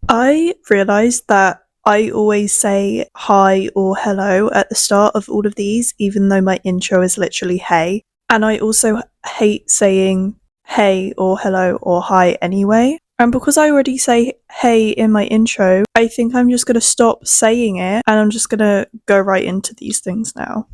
I realised that I always say hi or hello at the start of all of these, even though my intro is literally hey. And I also hate saying hey or hello or hi anyway. And because I already say hey in my intro, I think I'm just going to stop saying it and I'm just going to go right into these things now.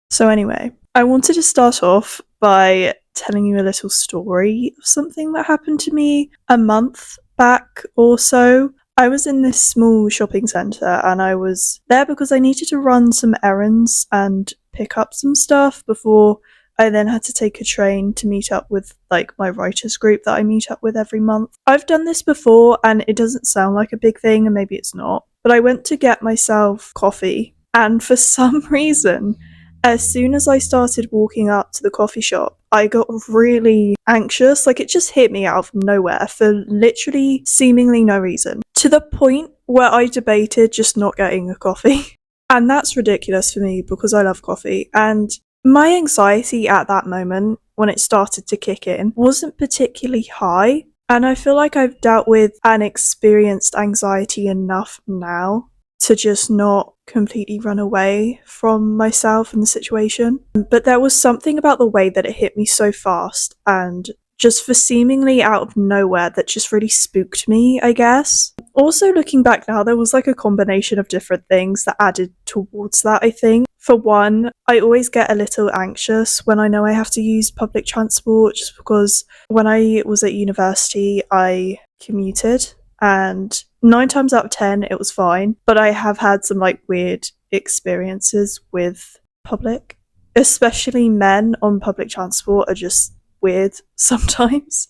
So, anyway, I wanted to start off by telling you a little story of something that happened to me a month back or so. I was in this small shopping centre and I was there because I needed to run some errands and pick up some stuff before I then had to take a train to meet up with my writers group that I meet up with every month. I've done this before and it doesn't sound like a big thing, and maybe it's not, but I went to get myself coffee, and for some reason, as soon as I started walking up to the coffee shop, I got really anxious. It just hit me out of nowhere for literally seemingly no reason, to the point where I debated just not getting a coffee. And that's ridiculous for me because I love coffee. And my anxiety at that moment, when it started to kick in, wasn't particularly high. And I feel like I've dealt with and experienced anxiety enough now to just not completely run away from myself and the situation. But there was something about the way that it hit me so fast and just for seemingly out of nowhere that just really spooked me, I guess. Also, looking back now, there was a combination of different things that added towards that, I think. For one, I always get a little anxious when I know I have to use public transport, just because when I was at university, I commuted, and 9 times out of 10 it was fine, but I have had some weird experiences with public, especially men on public transport are just weird sometimes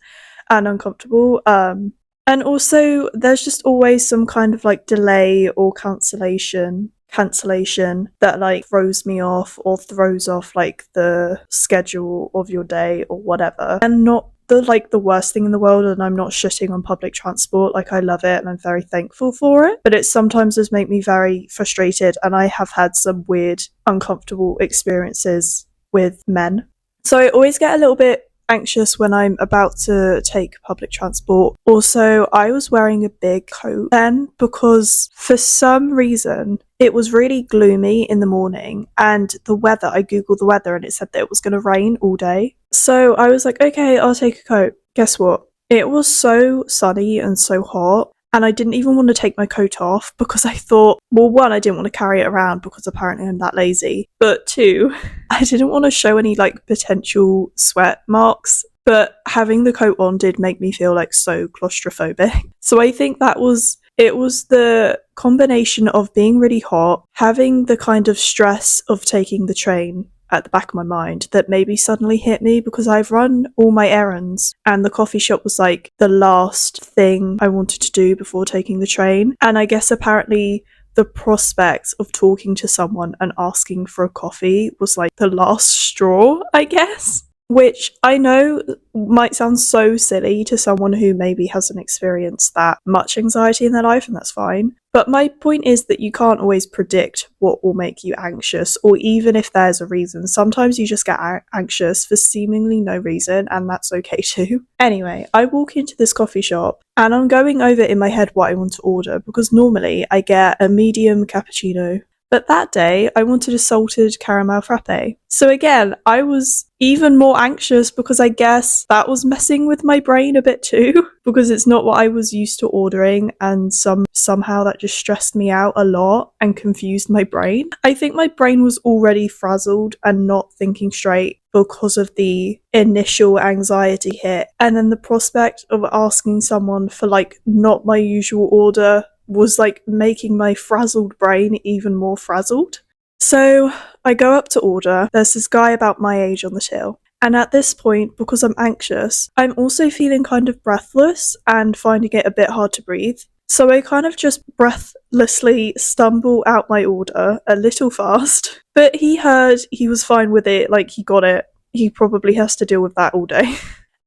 and uncomfortable. And also there's just always some kind of delay or cancellation that throws me off or throws off the schedule of your day or whatever. And not the worst thing in the world, and I'm not shitting on public transport. I love it and I'm very thankful for it, but it sometimes does make me very frustrated, and I have had some weird uncomfortable experiences with men. So I always get a little bit anxious when I'm about to take public transport. Also, I was wearing a big coat then because for some reason it was really gloomy in the morning, and the weather, I googled the weather and it said that it was going to rain all day. So I was like, okay, I'll take a coat. Guess what? It was so sunny and so hot, and I didn't even want to take my coat off because I thought, well, one, I didn't want to carry it around because apparently I'm that lazy, but two, I didn't want to show any potential sweat marks, but having the coat on did make me feel so claustrophobic. So I think it was the combination of being really hot, having the kind of stress of taking the train at the back of my mind that maybe suddenly hit me, because I've run all my errands and the coffee shop was the last thing I wanted to do before taking the train. And I guess apparently the prospect of talking to someone and asking for a coffee was the last straw, I guess. Which I know might sound so silly to someone who maybe hasn't experienced that much anxiety in their life, and that's fine. But my point is that you can't always predict what will make you anxious, or even if there's a reason. Sometimes you just get anxious for seemingly no reason, and that's okay too. Anyway, I walk into this coffee shop and I'm going over in my head what I want to order, because normally I get a medium cappuccino. But that day, I wanted a salted caramel frappe. So again, I was even more anxious because I guess that was messing with my brain a bit too, because it's not what I was used to ordering, and somehow that just stressed me out a lot and confused my brain. I think my brain was already frazzled and not thinking straight because of the initial anxiety hit, and then the prospect of asking someone for not my usual order was making my frazzled brain even more frazzled. So I go up to order. There's this guy about my age on the till, and at this point, because I'm anxious, I'm also feeling kind of breathless and finding it a bit hard to breathe. So I kind of just breathlessly stumble out my order a little fast, but he was fine with it. He got it. He probably has to deal with that all day.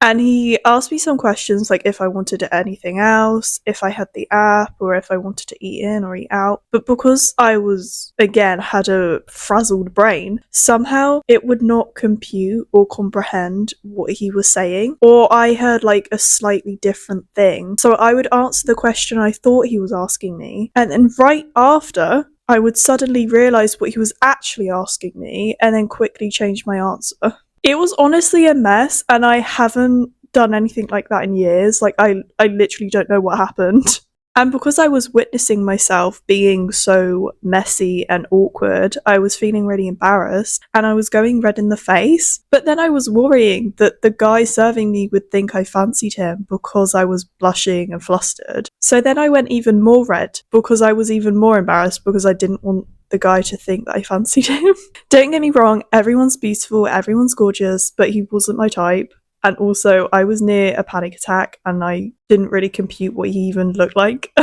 And he asked me some questions like if I wanted anything else, if I had the app, or if I wanted to eat in or eat out. But because I was, again, had a frazzled brain, somehow it would not compute or comprehend what he was saying. Or I heard like a slightly different thing. So I would answer the question I thought he was asking me. And then right after, I would suddenly realise what he was actually asking me and then quickly change my answer. It was honestly a mess, and I haven't done anything like that in years. Like, I literally don't know what happened. And because I was witnessing myself being so messy and awkward, I was feeling really embarrassed and I was going red in the face. But then I was worrying that the guy serving me would think I fancied him because I was blushing and flustered. So then I went even more red because I was even more embarrassed because I didn't want the guy to think that I fancied him. Don't get me wrong, everyone's beautiful, everyone's gorgeous, but he wasn't my type. And also, I was near a panic attack and I didn't really compute what he even looked like.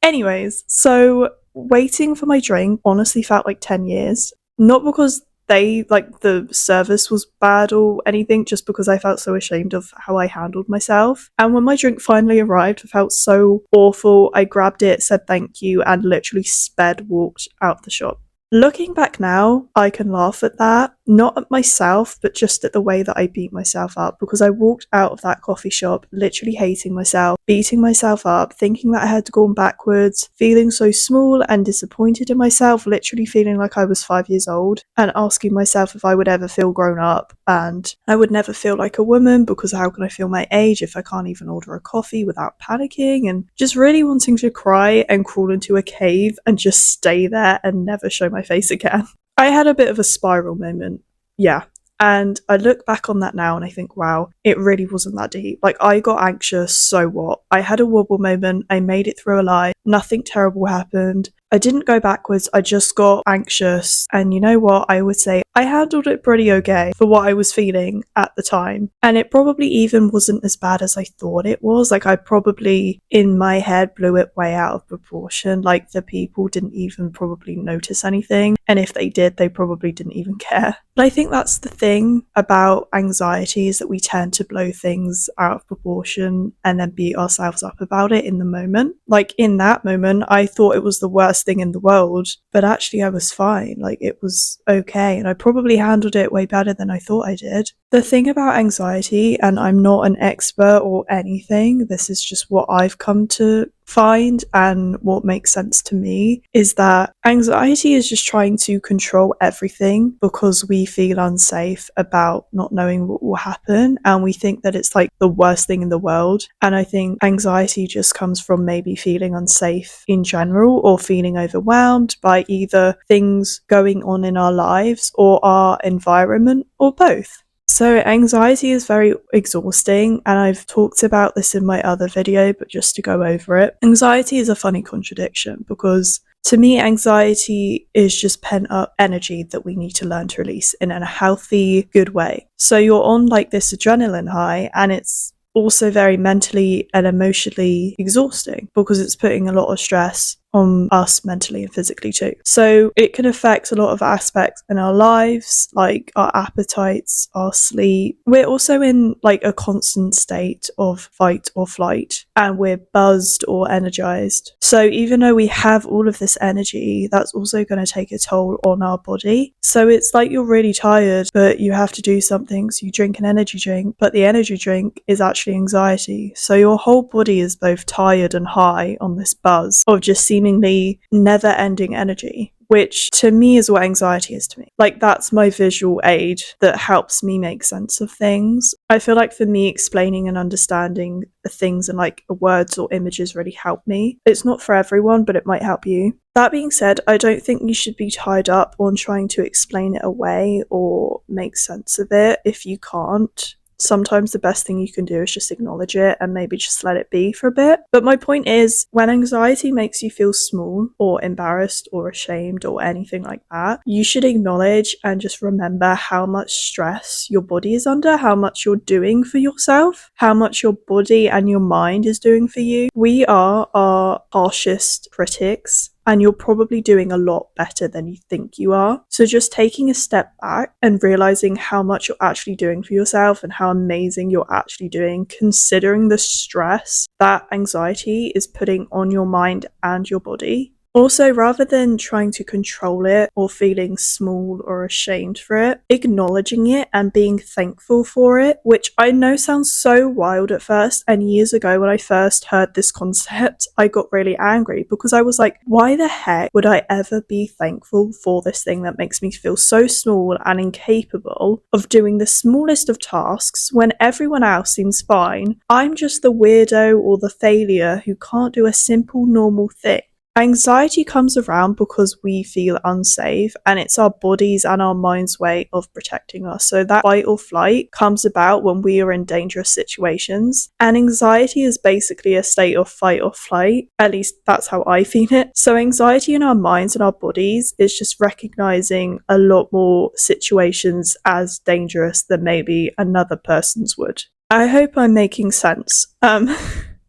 Anyways, so waiting for my drink honestly felt like 10 years. Not because the service was bad or anything, just because I felt so ashamed of how I handled myself. And when my drink finally arrived, I felt so awful. I grabbed it, said thank you, and literally walked out of the shop. Looking back now, I can laugh at that, not at myself, but just at the way that I beat myself up, because I walked out of that coffee shop literally hating myself, beating myself up, thinking that I had gone backwards, feeling so small and disappointed in myself, literally feeling like I was 5 years old, and asking myself if I would ever feel grown up, and I would never feel like a woman, because how can I feel my age if I can't even order a coffee without panicking, and just really wanting to cry and crawl into a cave and just stay there and never show my face again. I had a bit of a spiral moment, yeah. And I look back on that now and I think, wow, it really wasn't that deep. Like, I got anxious, so what? I had a wobble moment, I made it through alive, nothing terrible happened. I didn't go backwards, I just got anxious. And you know what? I would say I handled it pretty okay for what I was feeling at the time. And it probably even wasn't as bad as I thought it was. Like, I probably, in my head, blew it way out of proportion. Like, the people didn't even probably notice anything. And if they did, they probably didn't even care. But I think that's the thing about anxiety, is that we tend to blow things out of proportion and then beat ourselves up about it in the moment. Like, in that moment, I thought it was the worst thing in the world, but actually I was fine. Like, it was okay, and I probably handled it way better than I thought I did. The thing about anxiety, and I'm not an expert or anything, this is just what I've come to find and what makes sense to me, is that anxiety is just trying to control everything because we feel unsafe about not knowing what will happen, and we think that it's like the worst thing in the world. And I think anxiety just comes from maybe feeling unsafe in general, or feeling overwhelmed by either things going on in our lives or our environment, or both. So anxiety is very exhausting, and I've talked about this in my other video, but just to go over it, anxiety is a funny contradiction, because to me, anxiety is just pent up energy that we need to learn to release in a healthy, good way. So you're on like this adrenaline high, and it's also very mentally and emotionally exhausting because it's putting a lot of stress on us mentally and physically too. So it can affect a lot of aspects in our lives, like our appetites, our sleep. We're also in like a constant state of fight or flight, and we're buzzed or energized. So even though we have all of this energy, that's also going to take a toll on our body. So it's like you're really tired, but you have to do something, so you drink an energy drink, but the energy drink is actually anxiety. So your whole body is both tired and high on this buzz of just seemingly never-ending energy, which to me is what anxiety is to me. Like, that's my visual aid that helps me make sense of things. I feel like for me, explaining and understanding things in like words or images really help me. It's not for everyone, but it might help you. That being said, I don't think you should be tied up on trying to explain it away or make sense of it if you can't. Sometimes the best thing you can do is just acknowledge it and maybe just let it be for a bit. But my point is, when anxiety makes you feel small or embarrassed or ashamed or anything like that, you should acknowledge and just remember how much stress your body is under, how much you're doing for yourself, how much your body and your mind is doing for you. We are our harshest critics. and you're probably doing a lot better than you think you are. So just taking a step back and realizing how much you're actually doing for yourself and how amazing you're actually doing, considering the stress that anxiety is putting on your mind and your body. Also, rather than trying to control it or feeling small or ashamed for it, acknowledging it and being thankful for it, which I know sounds so wild at first. And years ago, when I first heard this concept, I got really angry because I was like, why the heck would I ever be thankful for this thing that makes me feel so small and incapable of doing the smallest of tasks when everyone else seems fine? I'm just the weirdo or the failure who can't do a simple, normal thing. Anxiety comes around because we feel unsafe, and it's our bodies and our mind's way of protecting us. So that fight or flight comes about when we are in dangerous situations, and anxiety is basically a state of fight or flight. At least that's how I feel it. So anxiety in our minds and our bodies is just recognizing a lot more situations as dangerous than maybe another person's would. I hope I'm making sense.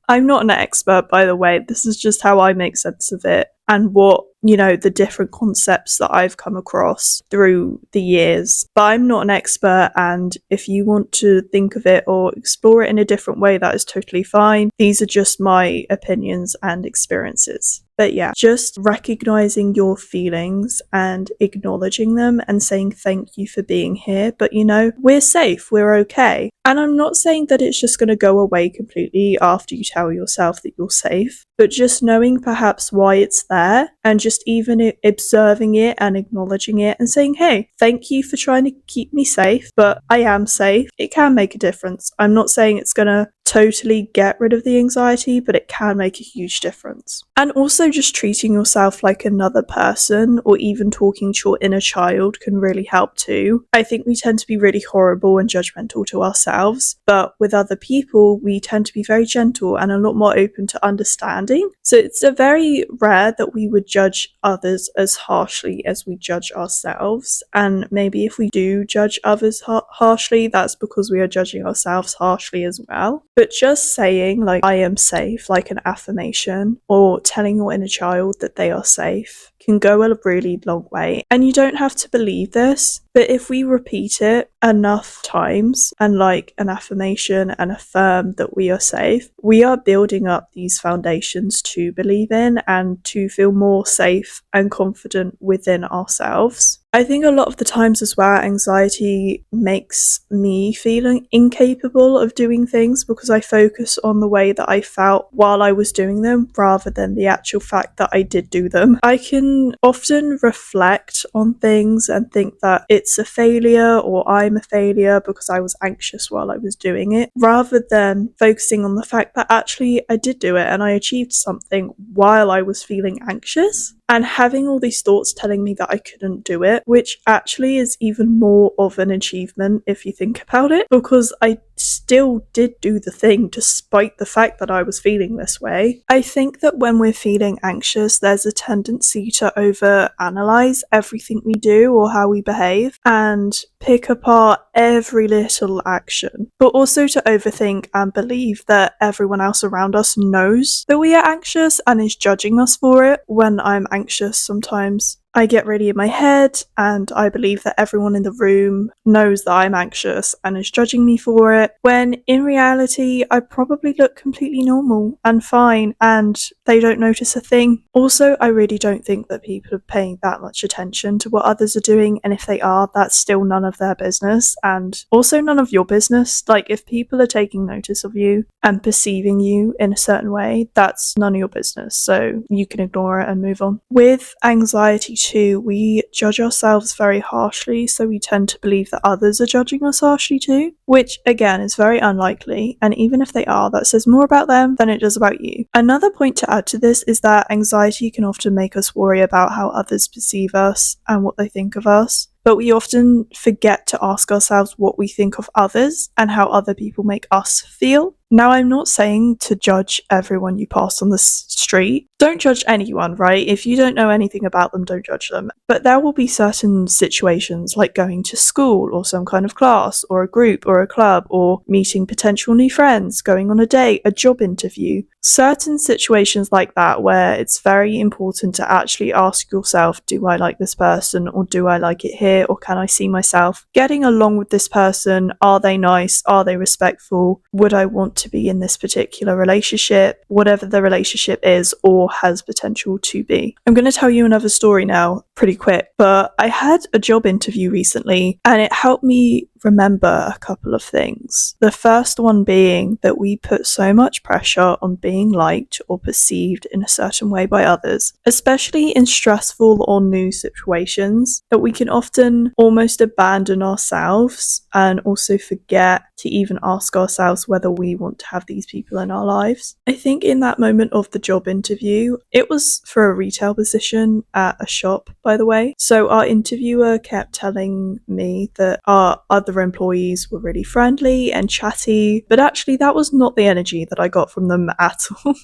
I'm not an expert, by the way. This is just how I make sense of it and what, the different concepts that I've come across through the years. But I'm not an expert, and if you want to think of it or explore it in a different way, that is totally fine. These are just my opinions and experiences. But yeah, just recognizing your feelings and acknowledging them and saying thank you for being here. But we're safe, we're okay. And I'm not saying that it's just going to go away completely after you tell yourself that you're safe, but just knowing perhaps why it's there and just even observing it and acknowledging it and saying, hey, thank you for trying to keep me safe, but I am safe. It can make a difference. I'm not saying it's going to totally get rid of the anxiety, but it can make a huge difference. And also just treating yourself like another person or even talking to your inner child can really help too. I think we tend to be really horrible and judgmental to ourselves, but with other people, we tend to be very gentle and a lot more open to understanding. So it's very rare that we would judge others as harshly as we judge ourselves. And maybe if we do judge others harshly, that's because we are judging ourselves harshly as well. But just saying, like, I am safe, like an affirmation, or telling your inner child that they are safe can go a really long way. And you don't have to believe this, but if we repeat it enough times and like an affirmation and affirm that we are safe, we are building up these foundations to believe in and to feel more safe and confident within ourselves. I think a lot of the times as well, anxiety makes me feeling incapable of doing things because I focus on the way that I felt while I was doing them rather than the actual fact that I did do them. I can often reflect on things and think that it's a failure or I'm a failure because I was anxious while I was doing it, rather than focusing on the fact that actually I did do it and I achieved something while I was feeling anxious. And having all these thoughts telling me that I couldn't do it, which actually is even more of an achievement if you think about it, because I still did do the thing despite the fact that I was feeling this way. I think that when we're feeling anxious, there's a tendency to overanalyze everything we do or how we behave and pick apart every little action, but also to overthink and believe that everyone else around us knows that we are anxious and is judging us for it. When I'm anxious, sometimes I get really in my head and I believe that everyone in the room knows that I'm anxious and is judging me for it, when in reality I probably look completely normal and fine and they don't notice a thing. Also, I really don't think that people are paying that much attention to what others are doing, and if they are, that's still none of their business and also none of your business. Like, if people are taking notice of you and perceiving you in a certain way, that's none of your business, so you can ignore it and move on. With anxiety too, we judge ourselves very harshly, so we tend to believe that others are judging us harshly too, which again is very unlikely, and even if they are, that says more about them than it does about you. Another point to add to this is that anxiety can often make us worry about how others perceive us and what they think of us, but we often forget to ask ourselves what we think of others and how other people make us feel. Now, I'm not saying to judge everyone you pass on the street. Don't judge anyone, right? If you don't know anything about them, don't judge them. But there will be certain situations like going to school or some kind of class or a group or a club or meeting potential new friends, going on a date, a job interview. Certain situations like that where it's very important to actually ask yourself, do I like this person or do I like it here or can I see myself getting along with this person? Are they nice? Are they respectful? Would I want to be in this particular relationship, whatever the relationship is or has potential to be? I'm going to tell you another story now, pretty quick, but I had a job interview recently and it helped me remember a couple of things. The first one being that we put so much pressure on being liked or perceived in a certain way by others, especially in stressful or new situations, that we can often almost abandon ourselves and also forget to even ask ourselves whether we want to have these people in our lives. I think in that moment of the job interview, it was for a retail position at a shop, by the way. So our interviewer kept telling me that our other employees were really friendly and chatty, but actually that was not the energy that I got from them at all.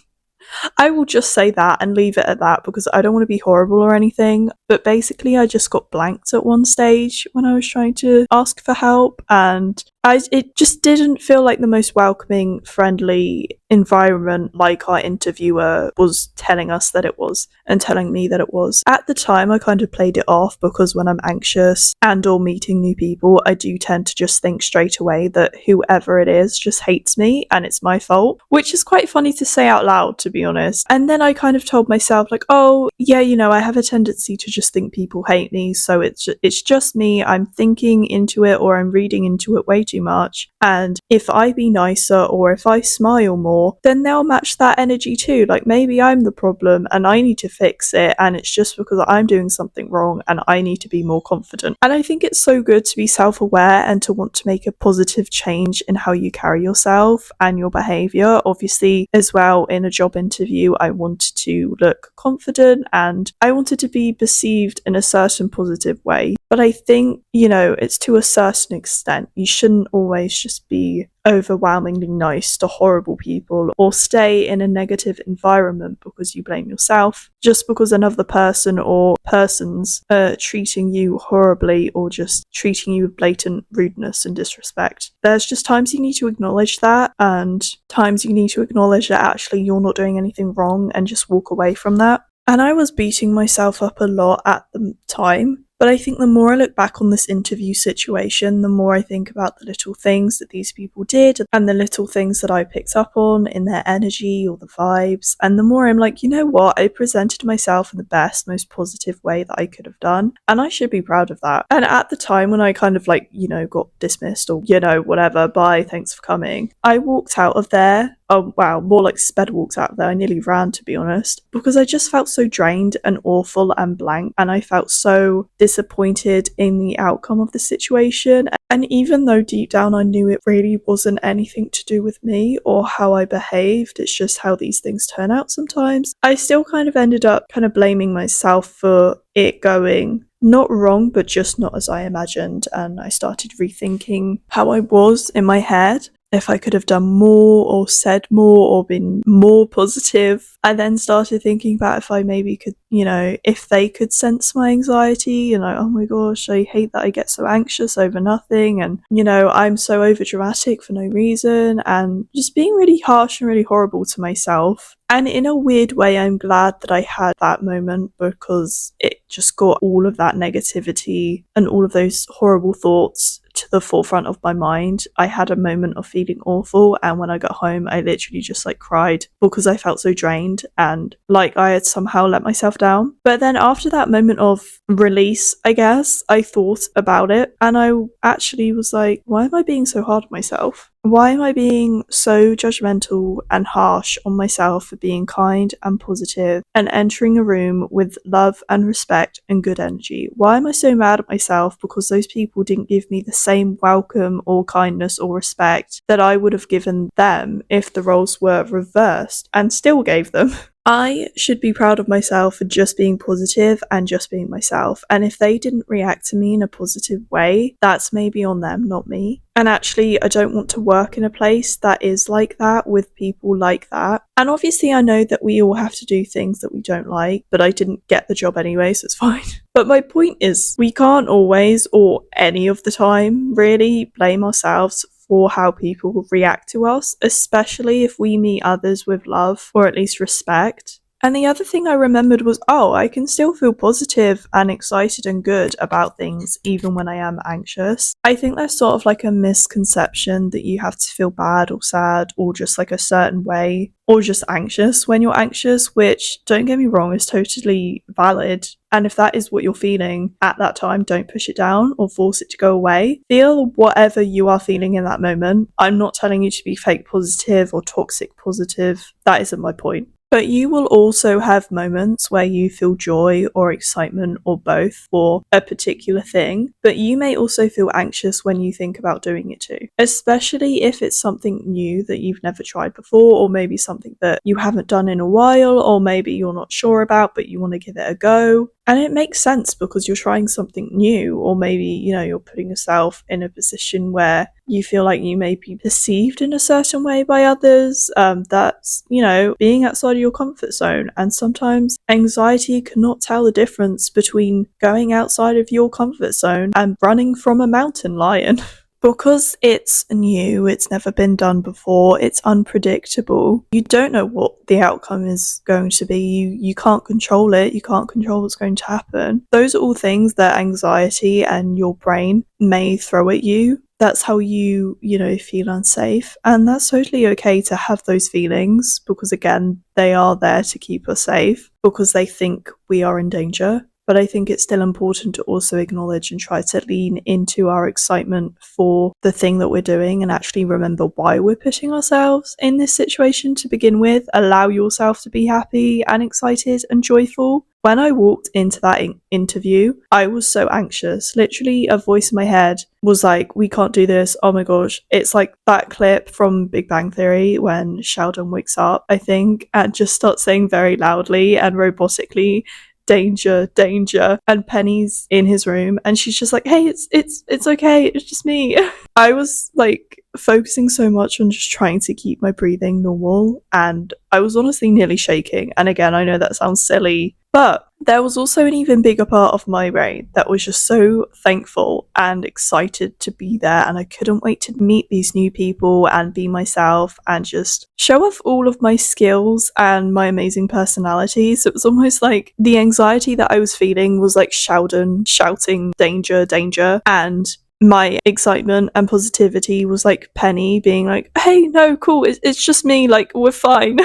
I will just say that and leave it at that because I don't want to be horrible or anything. But basically, I just got blanked at one stage when I was trying to ask for help, and it just didn't feel like the most welcoming, friendly environment like our interviewer was telling us that it was and telling me that it was. At the time, I kind of played it off because when I'm anxious and or meeting new people, I do tend to just think straight away that whoever it is just hates me and it's my fault, which is quite funny to say out loud, to be honest. And then I kind of told myself like, oh yeah, I have a tendency to just think people hate me, so it's just me. I'm thinking into it or I'm reading into it way too much, and if I be nicer or if I smile more, then they'll match that energy too. Like maybe I'm the problem and I need to fix it, and it's just because I'm doing something wrong and I need to be more confident. And I think it's so good to be self-aware and to want to make a positive change in how you carry yourself and your behavior. Obviously as well, in a job interview, I wanted to look confident and I wanted to be perceived in a certain positive way. But I think, it's to a certain extent. You shouldn't always just be overwhelmingly nice to horrible people or stay in a negative environment because you blame yourself just because another person or persons are treating you horribly or just treating you with blatant rudeness and disrespect. There's just times you need to acknowledge that and times you need to acknowledge that actually you're not doing anything wrong and just walk away from that. And I was beating myself up a lot at the time. But I think the more I look back on this interview situation, the more I think about the little things that these people did and the little things that I picked up on in their energy or the vibes. And the more I'm like, you know what? I presented myself in the best, most positive way that I could have done. And I should be proud of that. And at the time when I kind of got dismissed or, whatever, bye, thanks for coming, I walked out of there. Oh wow, more like sped walked out of there. I nearly ran, to be honest, because I just felt so drained and awful and blank, and I felt so disappointed in the outcome of the situation. And even though deep down I knew it really wasn't anything to do with me or how I behaved, it's just how these things turn out sometimes, I still kind of ended up kind of blaming myself for it going not wrong, but just not as I imagined. And I started rethinking how I was in my head, if I could have done more or said more or been more positive. I then started thinking about if I maybe could, if they could sense my anxiety, oh my gosh, I hate that I get so anxious over nothing, and I'm so over dramatic for no reason, and just being really harsh and really horrible to myself. And in a weird way, I'm glad that I had that moment because it just got all of that negativity and all of those horrible thoughts to the forefront of my mind. I had a moment of feeling awful, and when I got home, I literally just cried because I felt so drained and like I had somehow let myself down. But then after that moment of release, I guess, I thought about it and I actually was like, why am I being so hard on myself? Why am I being so judgmental and harsh on myself for being kind and positive and entering a room with love and respect and good energy? Why am I so mad at myself because those people didn't give me the same welcome or kindness or respect that I would have given them if the roles were reversed and still gave them? I should be proud of myself for just being positive and just being myself. And if they didn't react to me in a positive way, that's maybe on them, not me. And actually, I don't want to work in a place that is like that with people like that. And obviously, I know that we all have to do things that we don't like, but I didn't get the job anyway, so it's fine. But my point is, we can't always, or any of the time, really blame ourselves for how people will react to us, especially if we meet others with love or at least respect. And the other thing I remembered was, oh, I can still feel positive and excited and good about things even when I am anxious. I think there's sort of like a misconception that you have to feel bad or sad or just like a certain way or just anxious when you're anxious, which, don't get me wrong, is totally valid. And if that is what you're feeling at that time, don't push it down or force it to go away. Feel whatever you are feeling in that moment. I'm not telling you to be fake positive or toxic positive. That isn't my point. But you will also have moments where you feel joy or excitement or both for a particular thing, but you may also feel anxious when you think about doing it too, especially if it's something new that you've never tried before, or maybe something that you haven't done in a while, or maybe you're not sure about but you want to give it a go. And it makes sense because you're trying something new, or maybe, you're putting yourself in a position where you feel like you may be perceived in a certain way by others. That's, being outside of your comfort zone. And sometimes anxiety cannot tell the difference between going outside of your comfort zone and running from a mountain lion. Because it's new, it's never been done before, it's unpredictable. You don't know what the outcome is going to be. You can't control it. You can't control what's going to happen. Those are all things that anxiety and your brain may throw at you. That's how you feel unsafe. And that's totally okay to have those feelings because, again, they are there to keep us safe because they think we are in danger. But I think it's still important to also acknowledge and try to lean into our excitement for the thing that we're doing and actually remember why we're putting ourselves in this situation to begin with. Allow yourself to be happy and excited and joyful. When I walked into that interview, I was so anxious. Literally, a voice in my head was like, we can't do this. Oh my gosh. It's like that clip from Big Bang Theory when Sheldon wakes up, I think, and just starts saying very loudly and robotically, danger, danger. And Penny's in his room and she's just like, hey, it's okay. It's just me. I was like focusing so much on just trying to keep my breathing normal and I was honestly nearly shaking. And again, I know that sounds silly, but there was also an even bigger part of my brain that was just so thankful and excited to be there, and I couldn't wait to meet these new people and be myself and just show off all of my skills and my amazing personality. So it was almost like the anxiety that I was feeling was like Sheldon shouting danger, danger, and my excitement and positivity was like Penny being like, hey, no, cool, it's just me, like, we're fine.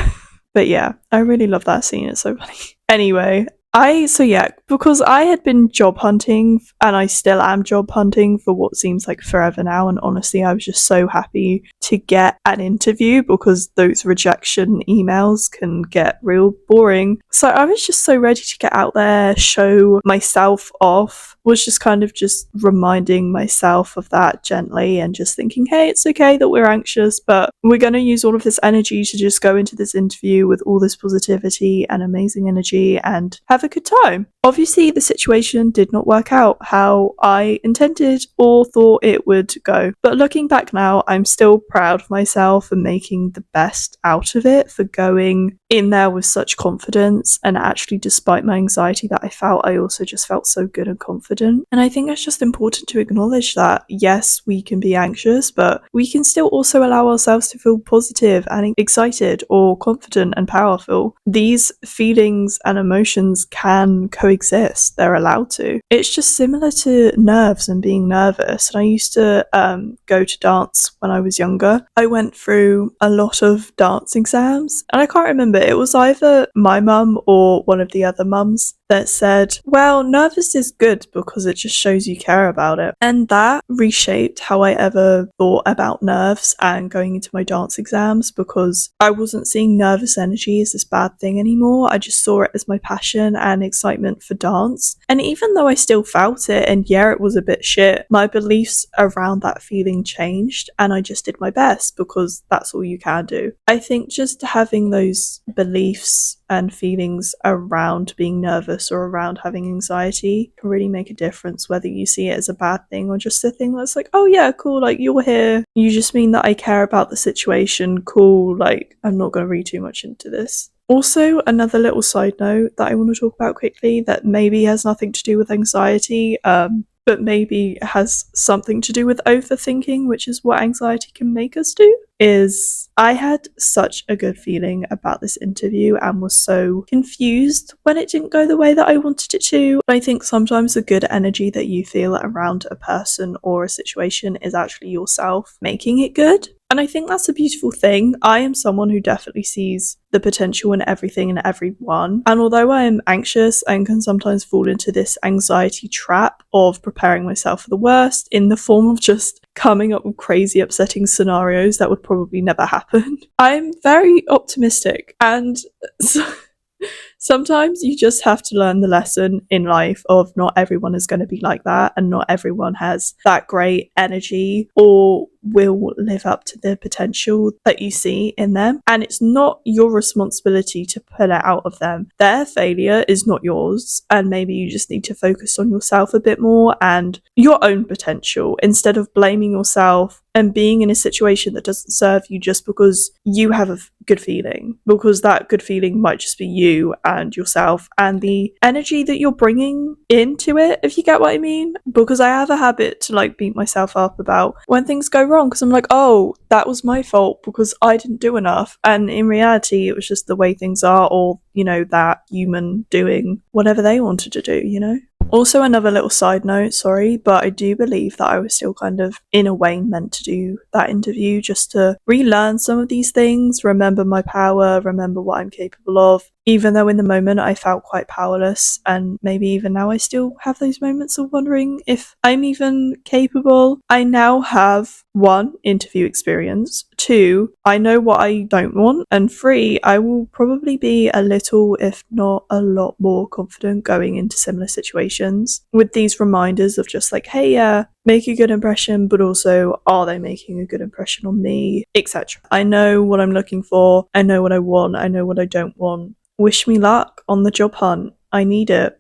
But yeah, I really love that scene, it's so funny. Anyway, because I had been job hunting and I still am job hunting for what seems like forever now, and honestly I was just so happy to get an interview because those rejection emails can get real boring. So I was just so ready to get out there, show myself off, was just kind of just reminding myself of that gently and just thinking, hey, it's okay that we're anxious, but we're going to use all of this energy to just go into this interview with all this positivity and amazing energy and have a good time. Obviously, the situation did not work out how I intended or thought it would go. But looking back now, I'm still proud of myself for making the best out of it, for going in there with such confidence. And actually, despite my anxiety that I felt, I also just felt so good and confident. And I think it's just important to acknowledge that, yes, we can be anxious, but we can still also allow ourselves to feel positive and excited or confident and powerful. These feelings and emotions can coexist. They're allowed to. It's just similar to nerves and being nervous. And I used to go to dance when I was younger. I went through a lot of dance exams and I can't remember, it was either my mum or one of the other mums that said, well, nervous is good because it just shows you care about it. And that reshaped how I ever thought about nerves and going into my dance exams, because I wasn't seeing nervous energy as this bad thing anymore. I just saw it as my passion and excitement for dance. And even though I still felt it, and yeah, it was a bit shit, my beliefs around that feeling changed, and I just did my best because that's all you can do. I think just having those beliefs and feelings around being nervous or around having anxiety can really make a difference, whether you see it as a bad thing or just a thing that's like, oh yeah, cool, like you're here, you just mean that I care about the situation, cool, like I'm not going to read too much into this. Also, another little side note that I want to talk about quickly that maybe has nothing to do with anxiety, but maybe has something to do with overthinking, which is what anxiety can make us do, is I had such a good feeling about this interview and was so confused when it didn't go the way that I wanted it to. I think sometimes the good energy that you feel around a person or a situation is actually yourself making it good. And I think that's a beautiful thing. I am someone who definitely sees the potential in everything and everyone. And although I am anxious and can sometimes fall into this anxiety trap of preparing myself for the worst in the form of just coming up with crazy upsetting scenarios that would probably never happen, I'm very optimistic, and sometimes you just have to learn the lesson in life of not everyone is going to be like that, and not everyone has that great energy or will live up to the potential that you see in them, and it's not your responsibility to pull it out of them. Their failure is not yours, and maybe you just need to focus on yourself a bit more and your own potential instead of blaming yourself and being in a situation that doesn't serve you just because you have a good feeling, because that good feeling might just be you and yourself and the energy that you're bringing into it, if you get what I mean. Because I have a habit to like beat myself up about when things go wrong, because I'm like, oh, that was my fault because I didn't do enough, and in reality it was just the way things are, or you know, that human doing whatever they wanted to do, you know. Also, another little side note, sorry, but I do believe that I was still kind of, in a way, meant to do that interview just to relearn some of these things, remember my power, remember what I'm capable of, even though in the moment I felt quite powerless, and maybe even now I still have those moments of wondering if I'm even capable. I now have 1, interview experience, 2, I know what I don't want, and 3, I will probably be a little, if not a lot more confident going into similar situations with these reminders of just like, hey, yeah, make a good impression, but also, are they making a good impression on me, etc. I know what I'm looking for, I know what I want, I know what I don't want. Wish me luck on the job hunt. I need it.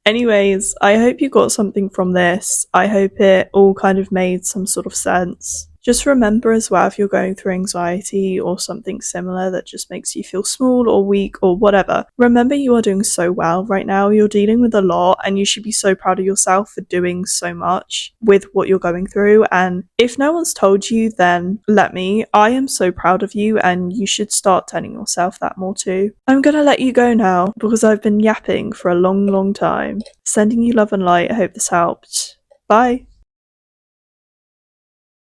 Anyways, I hope you got something from this. I hope it all kind of made some sort of sense. Just remember as well, if you're going through anxiety or something similar that just makes you feel small or weak or whatever, remember you are doing so well right now. You're dealing with a lot and you should be so proud of yourself for doing so much with what you're going through. And if no one's told you, then let me. I am so proud of you and you should start telling yourself that more too. I'm gonna let you go now because I've been yapping for a long time. Sending you love and light. I hope this helped. Bye.